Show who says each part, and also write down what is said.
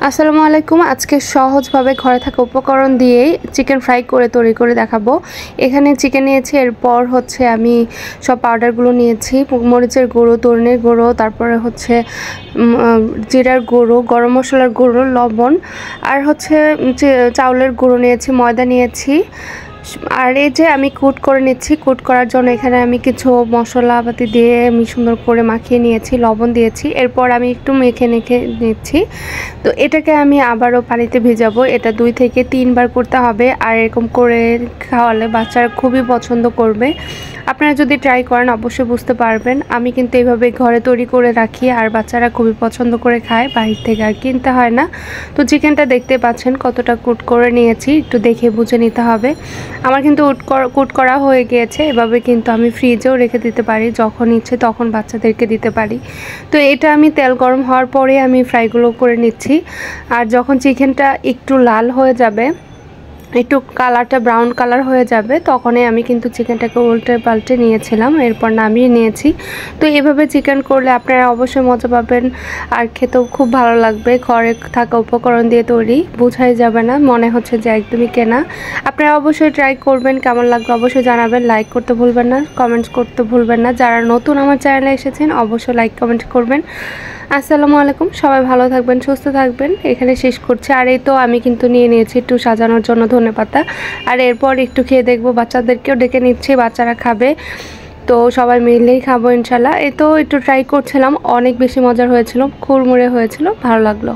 Speaker 1: আসসালামু আলাইকুম। আজকে সহজভাবে ঘরে থাকা উপকরণ দিয়েই চিকেন ফ্রাই করে তৈরি করে দেখাবো। এখানে চিকেন নিয়েছি, এরপর হচ্ছে আমি সব পাউডারগুলো নিয়েছি, মরিচের গুঁড়ো, ধনিয়ার গুঁড়ো, তারপরে হচ্ছে জিরার গুঁড়ো, গরম মশলার গুঁড়ো, লবণ, আর হচ্ছে চাউলের গুঁড়ো নিয়েছি, ময়দা নিয়েছি। আর এই যে আমি কুট করে নিচ্ছি। কুট করার জন্য এখানে আমি কিছু মশলাপাতি দিয়ে আমি সুন্দর করে মাখিয়ে নিয়েছি, লবণ দিয়েছি। এরপর আমি একটু মেখে নিচ্ছি। তো এটাকে আমি আবারও পানিতে ভেজাবো। এটা 2 থেকে 3 বার করতে হবে। আর এরকম করে খাওয়ালে বাচ্চারা খুবই পছন্দ করবে। আপনারা যদি ট্রাই করেন অবশ্যই বুঝতে পারবেন। আমি কিন্তু এইভাবে ঘরে তৈরি করে রাখি, আর বাচ্চারা খুবই পছন্দ করে খায়, বাইরে থেকে আর কিনতে হয় না। তো চিকেনটা দেখতে পাচ্ছেন কতটা কুট করে নিয়েছি, একটু দেখে বুঝে নিতে হবে। আমার কিন্তু কুট করা হয়ে গিয়েছে। এভাবে কিন্তু আমি ফ্রিজেও রেখে দিতে পারি, যখন ইচ্ছে তখন বাচ্চাদেরকে দিতে পারি। তো এটা আমি তেল গরম হওয়ার পরে আমি ফ্রাইগুলো করে নিচ্ছি। আর যখন চিকেনটা একটু লাল হয়ে যাবে, একটু কালারটা ব্রাউন কালার হয়ে যাবে, তখনই আমি কিন্তু চিকেনটাকে উল্টে পাল্টে নিয়েছিলাম, এরপর নামিয়ে নিয়েছি। তো এভাবে চিকেন করলে আপনারা অবশ্যই মজা পাবেন, আর খেতেও খুব ভালো লাগবে। ঘরে থাকা উপকরণ দিয়ে তৈরি, বোঝাই যাবে না, মনে হচ্ছে যে একদমই কেনা। আপনারা অবশ্যই ট্রাই করবেন, কেমন লাগবে অবশ্যই জানাবেন। লাইক করতে ভুলবেন না, কমেন্টস করতে ভুলবেন না। যারা নতুন আমার চ্যানেলে এসেছেন অবশ্যই লাইক কমেন্ট করবেন। আসসালামু আলাইকুম, সবাই ভালো থাকবেন, সুস্থ থাকবেন। এখানে শেষ করছি। আর এই তো আমি কিন্তু নিয়ে নিয়েছি একটু সাজানোর জন্য ধনেপাতা। আর এরপর একটু খেয়ে দেখবো, বাচ্চাদেরকেও ডেকে নিচ্ছি, বাচ্চারা খাবে। তো সবাই মিলেই খাবো ইনশাল্লাহ। এই তো একটু ট্রাই করছিলাম, অনেক বেশি মজার হয়েছিল, খুরমুড়ে হয়েছিল, ভালো লাগলো।